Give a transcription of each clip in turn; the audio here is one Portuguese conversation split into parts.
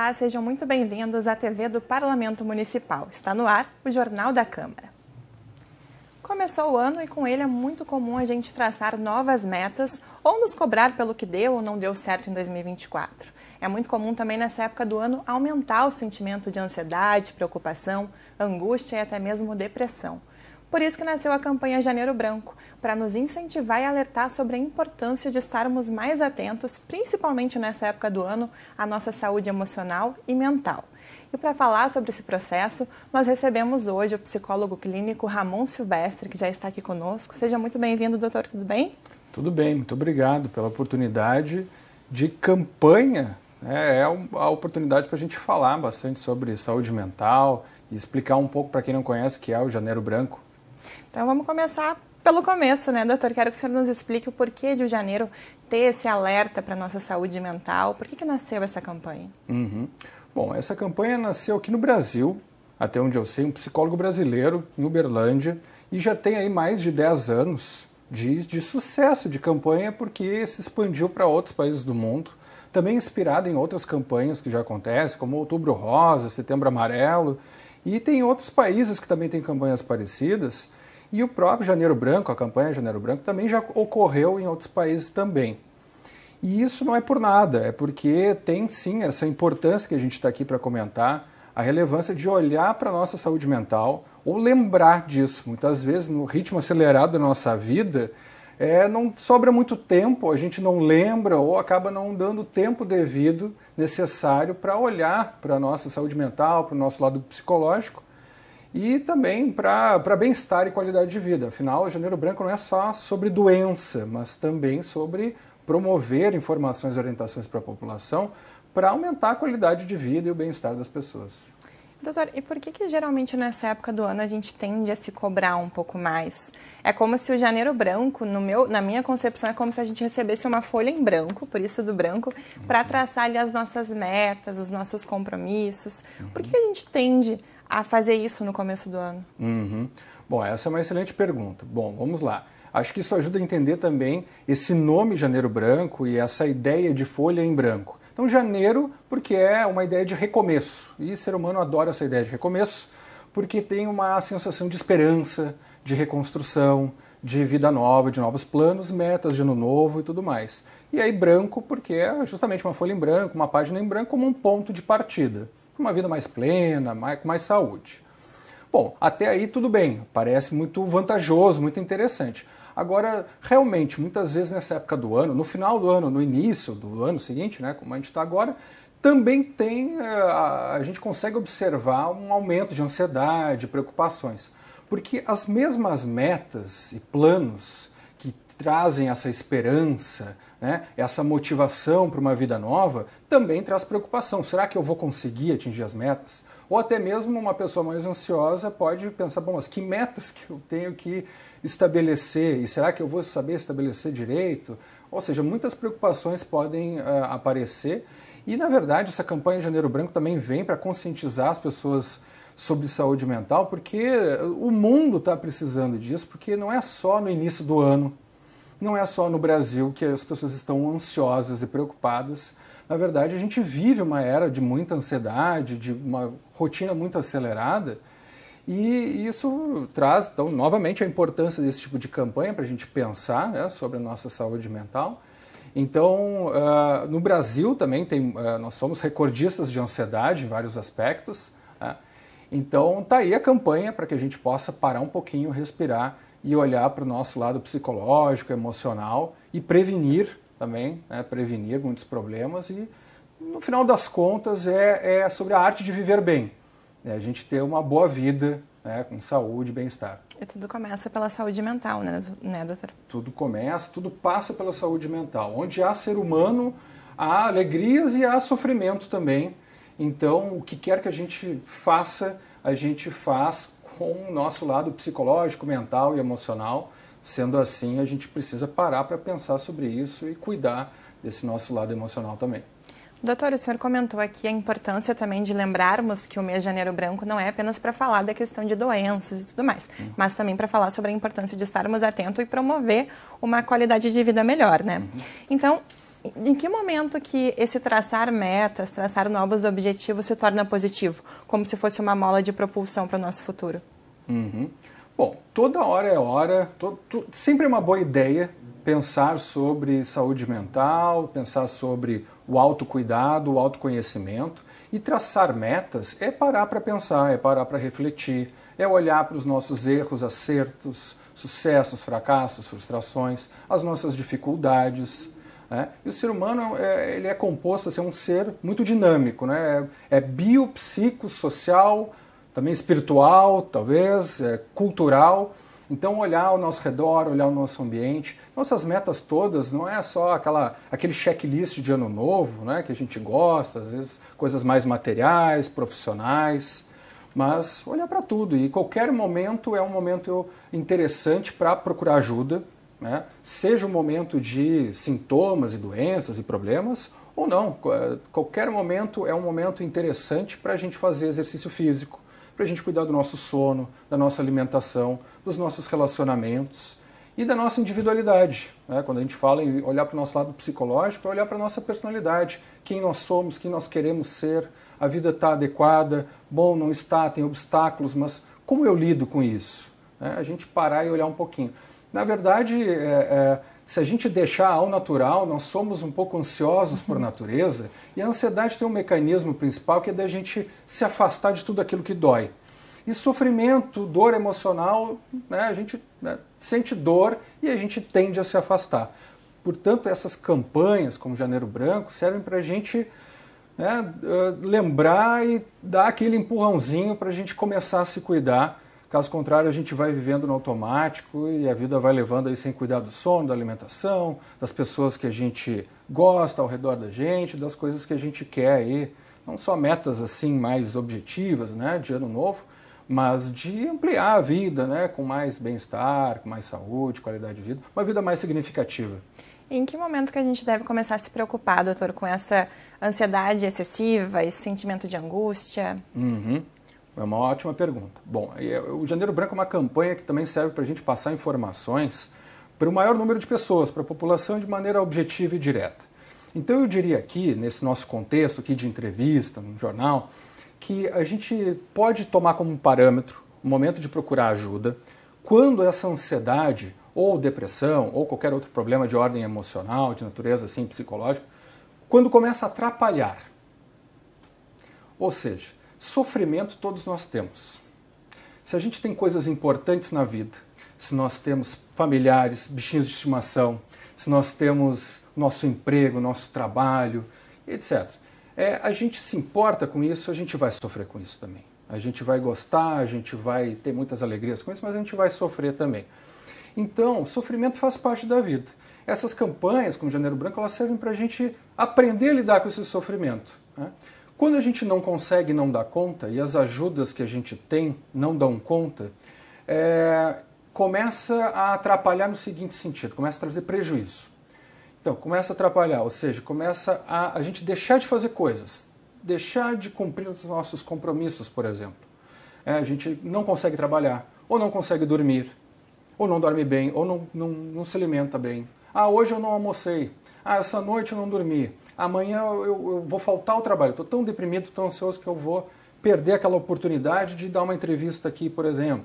Olá, sejam muito bem-vindos à TV do Parlamento Municipal. Está no ar o Jornal da Câmara. Começou o ano e com ele é muito comum a gente traçar novas metas ou nos cobrar pelo que deu ou não deu certo em 2024. É muito comum também nessa época do ano aumentar o sentimento de ansiedade, preocupação, angústia e até mesmo depressão. Por isso que nasceu a campanha Janeiro Branco, para nos incentivar e alertar sobre a importância de estarmos mais atentos, principalmente nessa época do ano, à nossa saúde emocional e mental. E para falar sobre esse processo, nós recebemos hoje o psicólogo clínico Ramon Silvestre, que já está aqui conosco. Seja muito bem-vindo, doutor, tudo bem? Tudo bem, muito obrigado pela oportunidade de campanha. É a oportunidade para a gente falar bastante sobre saúde mental e explicar um pouco para quem não conhece o que é o Janeiro Branco. Então vamos começar pelo começo, né, doutor? Quero que o senhor nos explique o porquê de o janeiro ter esse alerta para a nossa saúde mental. Por que nasceu essa campanha? Bom, essa campanha nasceu aqui no Brasil, até onde eu sei, um psicólogo brasileiro em Uberlândia, e já tem aí mais de 10 anos de sucesso de campanha, porque se expandiu para outros países do mundo, também inspirado em outras campanhas que já acontecem, como Outubro Rosa, Setembro Amarelo, e tem outros países que também têm campanhas parecidas, e o próprio Janeiro Branco, a campanha Janeiro Branco, também já ocorreu em outros países também. E isso não é por nada, é porque tem sim essa importância que a gente está aqui para comentar, a relevância de olhar para a nossa saúde mental ou lembrar disso. Muitas vezes, no ritmo acelerado da nossa vida, não sobra muito tempo, a gente não lembra ou acaba não dando o tempo devido necessário para olhar para a nossa saúde mental, para o nosso lado psicológico e também para bem-estar e qualidade de vida. Afinal, o Janeiro Branco não é só sobre doença, mas também sobre promover informações e orientações para a população para aumentar a qualidade de vida e o bem-estar das pessoas. Doutor, e por que geralmente nessa época do ano a gente tende a se cobrar um pouco mais? É como se o Janeiro Branco, na minha concepção, é como se a gente recebesse uma folha em branco, por isso do branco, para traçar ali as nossas metas, os nossos compromissos. Por que a gente tende a fazer isso no começo do ano? Bom, essa é uma excelente pergunta. Bom, vamos lá. Acho que isso ajuda a entender também esse nome Janeiro Branco e essa ideia de folha em branco. Então, janeiro, porque é uma ideia de recomeço. E o ser humano adora essa ideia de recomeço, porque tem uma sensação de esperança, de reconstrução, de vida nova, de novos planos, metas de ano novo e tudo mais. E aí branco, porque é justamente uma folha em branco, uma página em branco, como um ponto de partida. Uma vida mais plena, com mais saúde. Bom, até aí tudo bem, parece muito vantajoso, muito interessante. Agora, realmente, muitas vezes nessa época do ano, no final do ano, no início do ano seguinte, né, como a gente está agora, também a gente consegue observar um aumento de ansiedade, preocupações. Porque as mesmas metas e planos que trazem essa esperança, né, essa motivação para uma vida nova, também traz preocupação. Será que eu vou conseguir atingir as metas? Ou até mesmo uma pessoa mais ansiosa pode pensar, bom, mas que metas que eu tenho que estabelecer? E será que eu vou saber estabelecer direito? Ou seja, muitas preocupações podem aparecer. E, na verdade, essa campanha Janeiro Branco também vem para conscientizar as pessoas sobre saúde mental, porque o mundo está precisando disso, porque não é só no início do ano, não é só no Brasil que as pessoas estão ansiosas e preocupadas. Na verdade, a gente vive uma era de muita ansiedade, de uma rotina muito acelerada, e isso traz, então, novamente, a importância desse tipo de campanha para a gente pensar, né, sobre a nossa saúde mental. Então, no Brasil também nós somos recordistas de ansiedade em vários aspectos, né? Então, está aí a campanha para que a gente possa parar um pouquinho, respirar e olhar para o nosso lado psicológico, emocional e prevenir também, né, prevenir muitos problemas e, no final das contas, é sobre a arte de viver bem, né, a gente ter uma boa vida, né, com saúde e bem-estar. E tudo começa pela saúde mental, né, doutor? Tudo passa pela saúde mental. Onde há ser humano, há alegrias e há sofrimento também. Então, o que quer que a gente faz com o nosso lado psicológico, mental e emocional. Sendo assim, a gente precisa parar para pensar sobre isso e cuidar desse nosso lado emocional também. Doutor, o senhor comentou aqui a importância também de lembrarmos que o mês de Janeiro Branco não é apenas para falar da questão de doenças e tudo mais, mas também para falar sobre a importância de estarmos atentos e promover uma qualidade de vida melhor, né? Então, Em que momento que esse traçar metas, traçar novos objetivos se torna positivo? Como se fosse uma mola de propulsão para o nosso futuro? Bom, toda hora é hora, sempre é uma boa ideia pensar sobre saúde mental, pensar sobre o autocuidado, o autoconhecimento. E traçar metas é parar para pensar, é parar para refletir, é olhar para os nossos erros, acertos, sucessos, fracassos, frustrações, as nossas dificuldades. Né? E o ser humano ele é composto, assim, é um ser muito dinâmico, né? É biopsicossocial, também espiritual, talvez, cultural. Então, olhar ao nosso redor, olhar o nosso ambiente. Nossas metas todas não é só aquele checklist de ano novo, né, que a gente gosta, às vezes coisas mais materiais, profissionais, mas olhar para tudo. E qualquer momento é um momento interessante para procurar ajuda, né? Seja um momento de sintomas e doenças e problemas, ou não. Qualquer momento é um momento interessante para a gente fazer exercício físico, para a gente cuidar do nosso sono, da nossa alimentação, dos nossos relacionamentos e da nossa individualidade. Né? Quando a gente fala em olhar para o nosso lado psicológico, é olhar para a nossa personalidade, quem nós somos, quem nós queremos ser, a vida está adequada, bom, não está, tem obstáculos, mas como eu lido com isso? Né? A gente parar e olhar um pouquinho. Na verdade, se a gente deixar ao natural, nós somos um pouco ansiosos por natureza, e a ansiedade tem um mecanismo principal que é da gente se afastar de tudo aquilo que dói. E sofrimento, dor emocional, né, a gente sente dor e a gente tende a se afastar. Portanto, essas campanhas como Janeiro Branco servem para a gente lembrar e dar aquele empurrãozinho para a gente começar a se cuidar. Caso contrário, a gente vai vivendo no automático e a vida vai levando aí sem cuidar do sono, da alimentação, das pessoas que a gente gosta ao redor da gente, das coisas que a gente quer aí. Não só metas assim mais objetivas, né, de ano novo, mas de ampliar a vida, né, com mais bem-estar, com mais saúde, qualidade de vida, uma vida mais significativa. Em que momento que a gente deve começar a se preocupar, doutor, com essa ansiedade excessiva, esse sentimento de angústia? É uma ótima pergunta. Bom, o Janeiro Branco é uma campanha que também serve para a gente passar informações para o maior número de pessoas, para a população de maneira objetiva e direta. Então eu diria aqui, nesse nosso contexto aqui de entrevista, no jornal, que a gente pode tomar como parâmetro o momento de procurar ajuda quando essa ansiedade ou depressão ou qualquer outro problema de ordem emocional, de natureza assim, psicológica, quando começa a atrapalhar. Ou seja, sofrimento todos nós temos. Se a gente tem coisas importantes na vida, se nós temos familiares, bichinhos de estimação, se nós temos nosso emprego, nosso trabalho, etc. A gente se importa com isso, a gente vai sofrer com isso também. A gente vai gostar, a gente vai ter muitas alegrias com isso, mas a gente vai sofrer também. Então, sofrimento faz parte da vida. Essas campanhas, como Janeiro Branco, elas servem para a gente aprender a lidar com esse sofrimento, né? Quando a gente não consegue, não dá conta, e as ajudas que a gente tem não dão conta, começa a atrapalhar no seguinte sentido, começa a trazer prejuízo. Então, começa a atrapalhar, ou seja, começa a gente deixar de fazer coisas, deixar de cumprir os nossos compromissos, por exemplo. A gente não consegue trabalhar, ou não consegue dormir, ou não dorme bem, ou não se alimenta bem. Hoje eu não almocei. Essa noite eu não dormi. Amanhã eu vou faltar ao trabalho. Estou tão deprimido, tão ansioso que eu vou perder aquela oportunidade de dar uma entrevista aqui, por exemplo.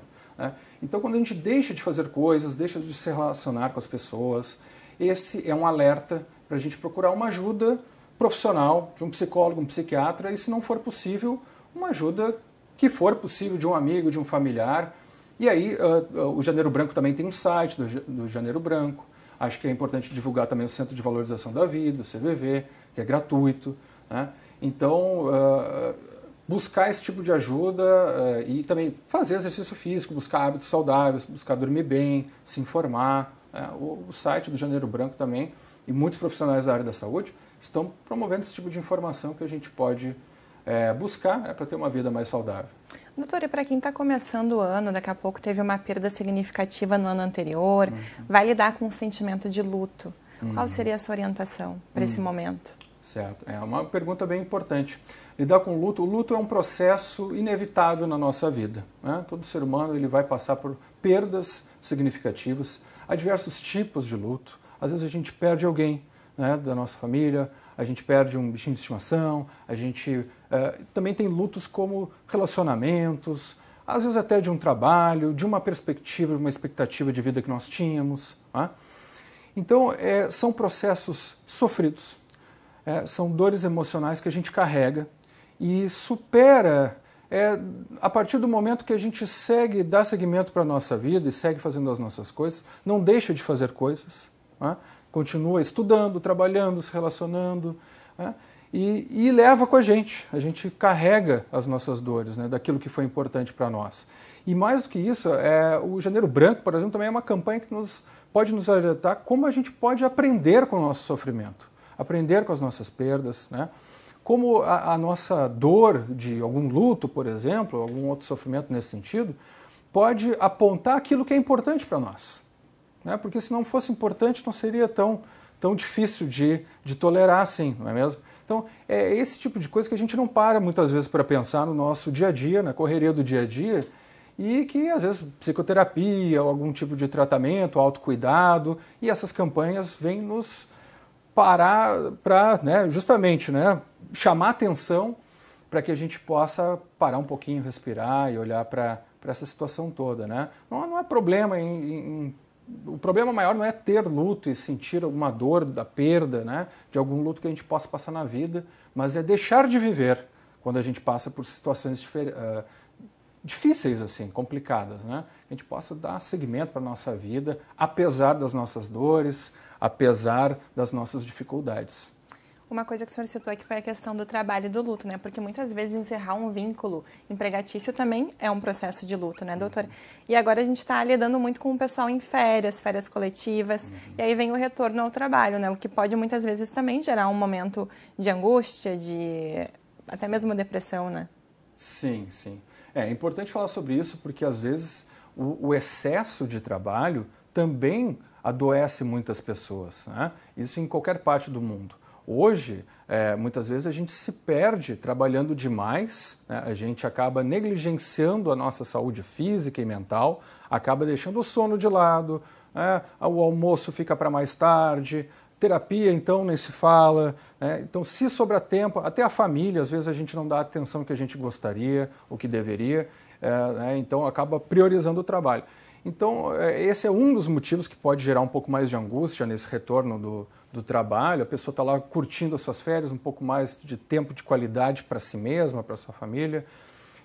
Então, quando a gente deixa de fazer coisas, deixa de se relacionar com as pessoas, esse é um alerta para a gente procurar uma ajuda profissional, de um psicólogo, um psiquiatra, e se não for possível, uma ajuda que for possível de um amigo, de um familiar. E aí, o Janeiro Branco também tem um site do Janeiro Branco. Acho que é importante divulgar também o Centro de Valorização da Vida, o CVV, que é gratuito, né? Então, buscar esse tipo de ajuda e também fazer exercício físico, buscar hábitos saudáveis, buscar dormir bem, se informar. O site do Janeiro Branco também, e muitos profissionais da área da saúde, estão promovendo esse tipo de informação que a gente pode buscar para ter uma vida mais saudável. Doutor, e para quem está começando o ano, daqui a pouco teve uma perda significativa no ano anterior, vai lidar com um sentimento de luto. Qual seria a sua orientação para esse momento? Certo, é uma pergunta bem importante. Lidar com o luto é um processo inevitável na nossa vida, né? Todo ser humano ele vai passar por perdas significativas. Há diversos tipos de luto. Às vezes a gente perde alguém, né, da nossa família, a gente perde um bichinho de estimação, a gente também tem lutos como relacionamentos, às vezes até de um trabalho, de uma perspectiva, uma expectativa de vida que nós tínhamos. Né? Então, são processos sofridos, são dores emocionais que a gente carrega e supera a partir do momento que a gente dá seguimento para a nossa vida e segue fazendo as nossas coisas, não deixa de fazer coisas, né? Continua estudando, trabalhando, se relacionando, né? E leva com a gente carrega as nossas dores, né, daquilo que foi importante para nós. E mais do que isso, o Janeiro Branco, por exemplo, também é uma campanha que pode nos alertar como a gente pode aprender com o nosso sofrimento, aprender com as nossas perdas, né? Como a nossa dor de algum luto, por exemplo, algum outro sofrimento nesse sentido, pode apontar aquilo que é importante para nós. Né? Porque se não fosse importante, não seria tão difícil de tolerar assim, não é mesmo? Então, é esse tipo de coisa que a gente não para muitas vezes para pensar no nosso dia a dia, na correria do dia a dia, e que às vezes psicoterapia, ou algum tipo de tratamento, autocuidado, e essas campanhas vêm nos parar para, né, justamente, né, chamar atenção para que a gente possa parar um pouquinho, respirar e olhar para essa situação toda. Né? Não é problema o problema maior não é ter luto e sentir alguma dor da perda, né, de algum luto que a gente possa passar na vida, mas é deixar de viver quando a gente passa por situações difíceis, assim, complicadas. Né? A gente possa dar seguimento para a nossa vida, apesar das nossas dores, apesar das nossas dificuldades. Uma coisa que o senhor citou aqui foi a questão do trabalho e do luto, né? Porque muitas vezes encerrar um vínculo empregatício também é um processo de luto, né, doutora? E agora a gente está lidando muito com o pessoal em férias coletivas, e aí vem o retorno ao trabalho, né? O que pode muitas vezes também gerar um momento de angústia, de até mesmo depressão, né? Sim, sim. É importante falar sobre isso porque às vezes o excesso de trabalho também adoece muitas pessoas, né? Isso em qualquer parte do mundo. Hoje, muitas vezes a gente se perde trabalhando demais, né? A gente acaba negligenciando a nossa saúde física e mental, acaba deixando o sono de lado, né? O almoço fica para mais tarde, terapia então nem se fala, né? Então se sobra tempo, até a família, às vezes a gente não dá a atenção que a gente gostaria, ou que deveria, né? Então acaba priorizando o trabalho. Então, esse é um dos motivos que pode gerar um pouco mais de angústia nesse retorno do trabalho. A pessoa está lá curtindo as suas férias, um pouco mais de tempo de qualidade para si mesma, para sua família,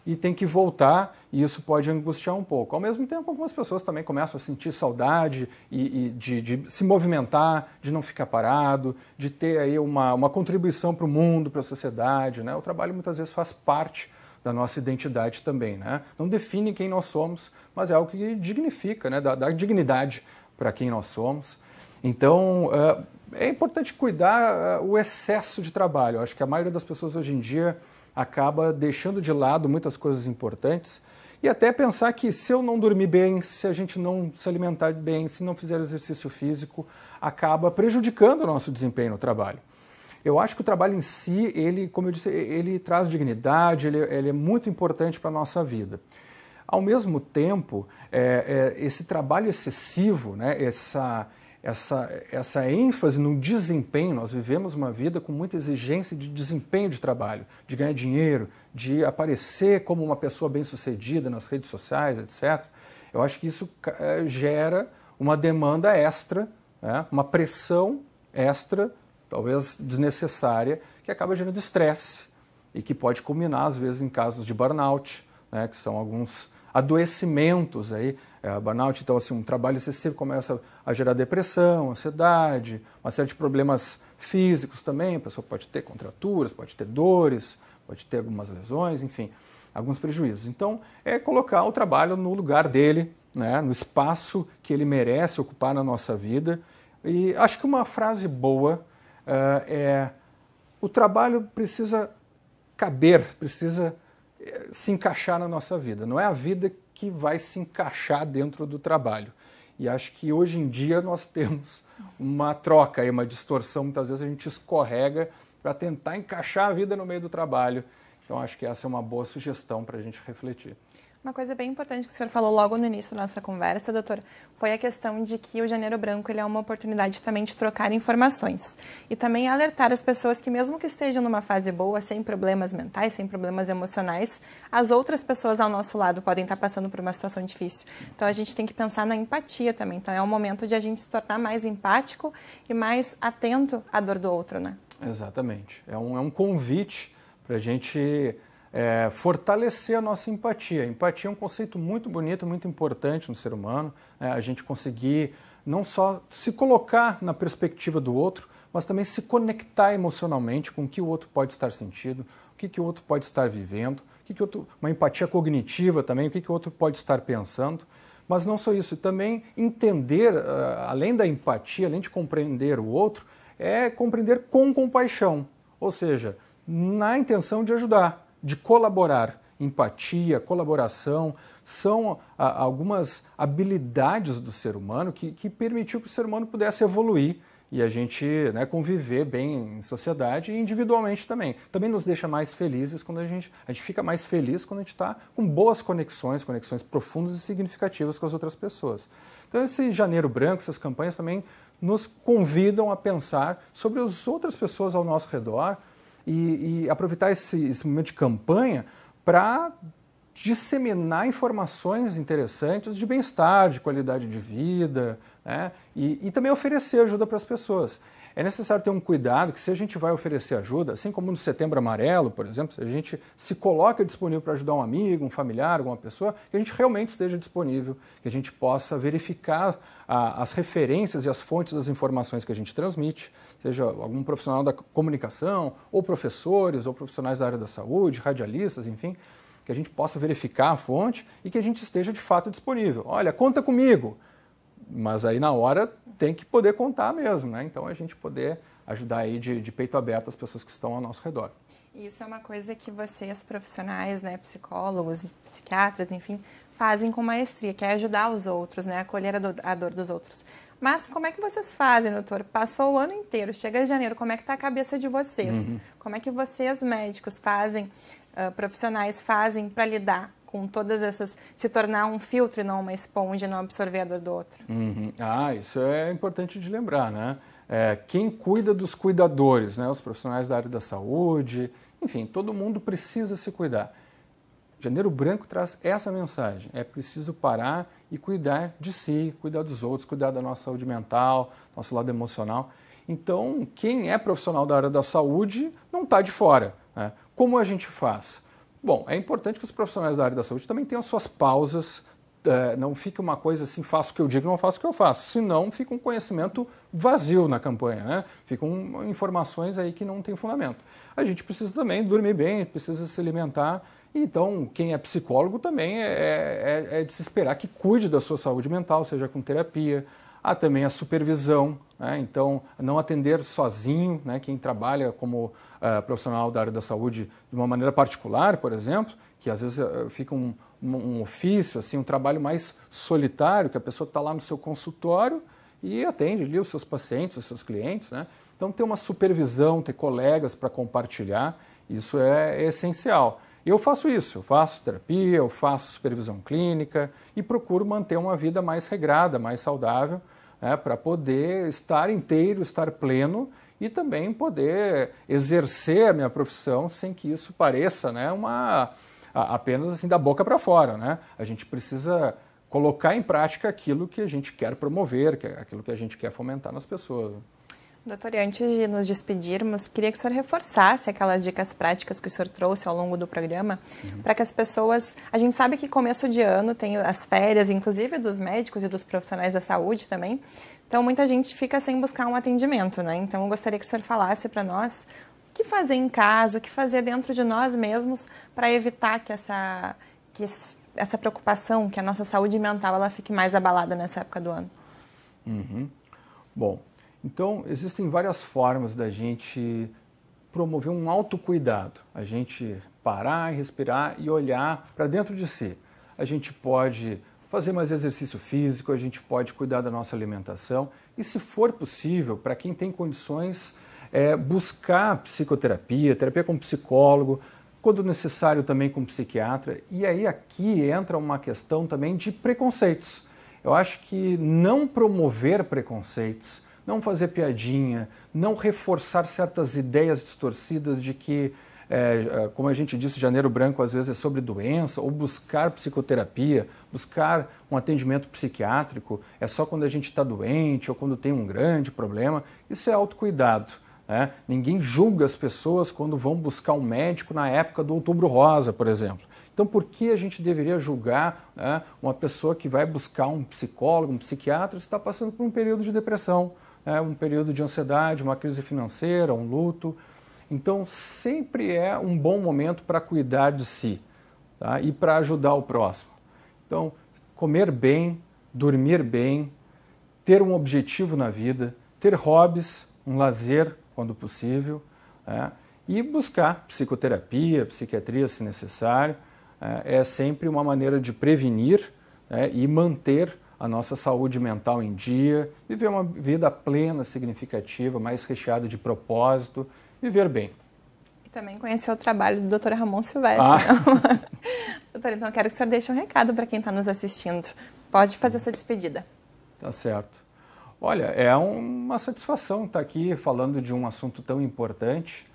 e tem que voltar, e isso pode angustiar um pouco. Ao mesmo tempo, algumas pessoas também começam a sentir saudade e de se movimentar, de não ficar parado, de ter aí uma contribuição para o mundo, para a sociedade, né? O trabalho muitas vezes faz parte da nossa identidade também, né? Não define quem nós somos, mas é algo que dignifica, né? Dá dignidade para quem nós somos. Então, é importante cuidar o excesso de trabalho. Eu acho que a maioria das pessoas hoje em dia acaba deixando de lado muitas coisas importantes e até pensar que se eu não dormir bem, se a gente não se alimentar bem, se não fizer exercício físico, acaba prejudicando o nosso desempenho no trabalho. Eu acho que o trabalho em si, ele, como eu disse, ele traz dignidade, ele é muito importante para a nossa vida. Ao mesmo tempo, esse trabalho excessivo, né, essa ênfase no desempenho, nós vivemos uma vida com muita exigência de desempenho de trabalho, de ganhar dinheiro, de aparecer como uma pessoa bem-sucedida nas redes sociais, etc. Eu acho que isso gera uma demanda extra, né, uma pressão extra, talvez desnecessária, que acaba gerando estresse e que pode culminar, às vezes, em casos de burnout, né, que são alguns adoecimentos aí. Burnout, então, assim, um trabalho excessivo começa a gerar depressão, ansiedade, uma série de problemas físicos também. A pessoa pode ter contraturas, pode ter dores, pode ter algumas lesões, enfim, alguns prejuízos. Então, é colocar o trabalho no lugar dele, né, no espaço que ele merece ocupar na nossa vida. E acho que uma frase boa o trabalho precisa caber, precisa se encaixar na nossa vida. Não é a vida que vai se encaixar dentro do trabalho. E acho que hoje em dia nós temos uma troca, uma distorção. Muitas vezes a gente escorrega para tentar encaixar a vida no meio do trabalho. Então acho que essa é uma boa sugestão para a gente refletir. Uma coisa bem importante que o senhor falou logo no início da nossa conversa, doutor, foi a questão de que o Janeiro Branco ele é uma oportunidade também de trocar informações e também alertar as pessoas que mesmo que estejam numa fase boa, sem problemas mentais, sem problemas emocionais, as outras pessoas ao nosso lado podem estar passando por uma situação difícil. Então a gente tem que pensar na empatia também. Então é um momento de a gente se tornar mais empático e mais atento à dor do outro, né? Exatamente. É um convite para a gente fortalecer a nossa empatia. Empatia é um conceito muito bonito, muito importante no ser humano, né? A gente conseguir não só se colocar na perspectiva do outro, mas também se conectar emocionalmente com o que o outro pode estar sentindo, o que o outro pode estar vivendo, uma empatia cognitiva também, o que o outro pode estar pensando. Mas não só isso, também entender, além da empatia, além de compreender o outro, é compreender com compaixão, ou seja, na intenção de ajudar, de colaborar. Empatia, colaboração, são algumas habilidades do ser humano que permitiu que o ser humano pudesse evoluir e a gente, né, conviver bem em sociedade e individualmente também. Também nos deixa mais felizes quando a gente fica mais feliz quando a gente está com boas conexões profundas e significativas com as outras pessoas. Então esse Janeiro Branco, essas campanhas também nos convidam a pensar sobre as outras pessoas ao nosso redor e aproveitar esse momento de campanha para disseminar informações interessantes de bem-estar, de qualidade de vida, né? E também oferecer ajuda para as pessoas. É necessário ter um cuidado que se a gente vai oferecer ajuda, assim como no Setembro Amarelo, por exemplo, se a gente se coloca disponível para ajudar um amigo, um familiar, alguma pessoa, que a gente realmente esteja disponível, que a gente possa verificar as referências e as fontes das informações que a gente transmite, seja algum profissional da comunicação, ou professores, ou profissionais da área da saúde, radialistas, enfim, que a gente possa verificar a fonte e que a gente esteja de fato disponível. Olha, conta comigo! Mas aí na hora tem que poder contar mesmo, né? Então a gente poder ajudar aí de peito aberto as pessoas que estão ao nosso redor. Isso é uma coisa que vocês profissionais, né, psicólogos, psiquiatras, enfim, fazem com maestria, que é ajudar os outros, né, acolher a dor dos outros. Mas como é que vocês fazem, doutor? Passou o ano inteiro, chega janeiro, como é que está a cabeça de vocês? Uhum. Como é que vocês, médicos, fazem, profissionais, fazem para lidar com todas essas, se tornar um filtro e não uma esponja, não absorver a dor do outro? Uhum. Isso é importante de lembrar, né? Quem cuida dos cuidadores, né? Os profissionais da área da saúde, enfim, todo mundo precisa se cuidar. Janeiro Branco traz essa mensagem, é preciso parar e cuidar de si, cuidar dos outros, cuidar da nossa saúde mental, nosso lado emocional. Então, quem é profissional da área da saúde não está de fora, né? Como a gente faz? Bom, é importante que os profissionais da área da saúde também tenham suas pausas, não fica uma coisa assim, faço o que eu digo, não faço o que eu faço, senão fica um conhecimento vazio na campanha, né? Ficam informações aí que não tem fundamento. A gente precisa também dormir bem, precisa se alimentar, então quem é psicólogo também é de se esperar que cuide da sua saúde mental, seja com terapia. Há também a supervisão, né? Então não atender sozinho, né? Quem trabalha como profissional da área da saúde de uma maneira particular, por exemplo, que às vezes fica um ofício, assim, um trabalho mais solitário, que a pessoa está lá no seu consultório e atende ali os seus pacientes, os seus clientes, né? Então ter uma supervisão, ter colegas para compartilhar, isso é essencial. Eu faço isso, eu faço terapia, eu faço supervisão clínica e procuro manter uma vida mais regrada, mais saudável, né, para poder estar inteiro, estar pleno e também poder exercer a minha profissão sem que isso pareça, né, apenas assim da boca para fora, né? A gente precisa colocar em prática aquilo que a gente quer promover, aquilo que a gente quer fomentar nas pessoas. Doutor, e antes de nos despedirmos, queria que o senhor reforçasse aquelas dicas práticas que o senhor trouxe ao longo do programa, para que as pessoas... A gente sabe que começo de ano tem as férias, inclusive dos médicos e dos profissionais da saúde também, então muita gente fica sem buscar um atendimento, né? Então eu gostaria que o senhor falasse para nós o que fazer em casa, o que fazer dentro de nós mesmos para evitar que essa preocupação, que a nossa saúde mental ela fique mais abalada nessa época do ano. Uhum. Bom, então existem várias formas da gente promover um autocuidado, a gente parar, respirar e olhar para dentro de si. A gente pode fazer mais exercício físico, a gente pode cuidar da nossa alimentação e, se for possível, para quem tem condições, buscar psicoterapia, terapia com psicólogo, quando necessário também com psiquiatra. E aí aqui entra uma questão também de preconceitos. Eu acho que não promover preconceitos, não fazer piadinha, não reforçar certas ideias distorcidas de que, como a gente disse, Janeiro Branco às vezes é sobre doença, ou buscar psicoterapia, buscar um atendimento psiquiátrico, é só quando a gente está doente ou quando tem um grande problema. Isso é autocuidado. Ninguém julga as pessoas quando vão buscar um médico na época do Outubro Rosa, por exemplo. Então, por que a gente deveria julgar uma pessoa que vai buscar um psicólogo, um psiquiatra, se está passando por um período de depressão, um período de ansiedade, uma crise financeira, um luto? Então, sempre é um bom momento para cuidar de si, tá? E para ajudar o próximo. Então, comer bem, dormir bem, ter um objetivo na vida, ter hobbies, um lazer, quando possível, e buscar psicoterapia, psiquiatria, se necessário, é sempre uma maneira de prevenir e manter a nossa saúde mental em dia, viver uma vida plena, significativa, mais recheada de propósito, viver bem. E também conhecer o trabalho do Dr. Ramon Silvestre. Doutor, então eu quero que o senhor deixe um recado para quem está nos assistindo. Pode fazer a sua despedida. Tá certo. Olha, é uma satisfação estar aqui falando de um assunto tão importante.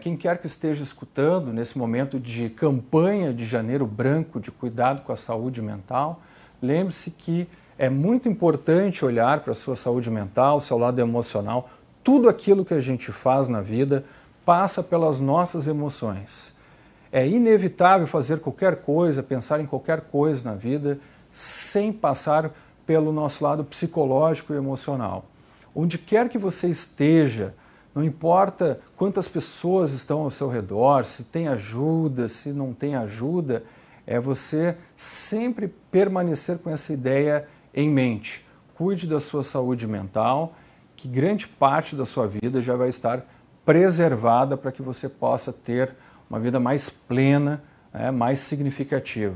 Quem quer que esteja escutando nesse momento de campanha de Janeiro Branco, de cuidado com a saúde mental, lembre-se que é muito importante olhar para a sua saúde mental, seu lado emocional. Tudo aquilo que a gente faz na vida passa pelas nossas emoções. É inevitável fazer qualquer coisa, pensar em qualquer coisa na vida, sem passar pelo nosso lado psicológico e emocional. Onde quer que você esteja, não importa quantas pessoas estão ao seu redor, se tem ajuda, se não tem ajuda, é você sempre permanecer com essa ideia em mente. Cuide da sua saúde mental, que grande parte da sua vida já vai estar preservada para que você possa ter uma vida mais plena, mais significativa.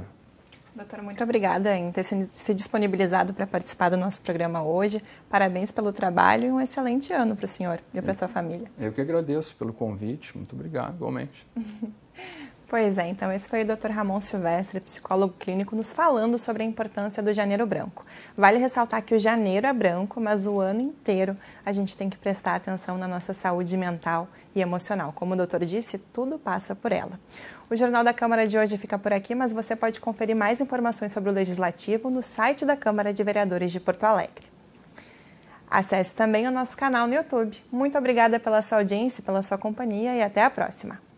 Doutor, muito obrigada em ter se disponibilizado para participar do nosso programa hoje. Parabéns pelo trabalho e um excelente ano para o senhor e para a sua família. Eu que agradeço pelo convite. Muito obrigado, igualmente. Pois é, então esse foi o Dr. Ramon Silvestre, psicólogo clínico, nos falando sobre a importância do Janeiro Branco. Vale ressaltar que o janeiro é branco, mas o ano inteiro a gente tem que prestar atenção na nossa saúde mental e emocional. Como o doutor disse, tudo passa por ela. O Jornal da Câmara de hoje fica por aqui, mas você pode conferir mais informações sobre o Legislativo no site da Câmara de Vereadores de Porto Alegre. Acesse também o nosso canal no YouTube. Muito obrigada pela sua audiência, pela sua companhia e até a próxima.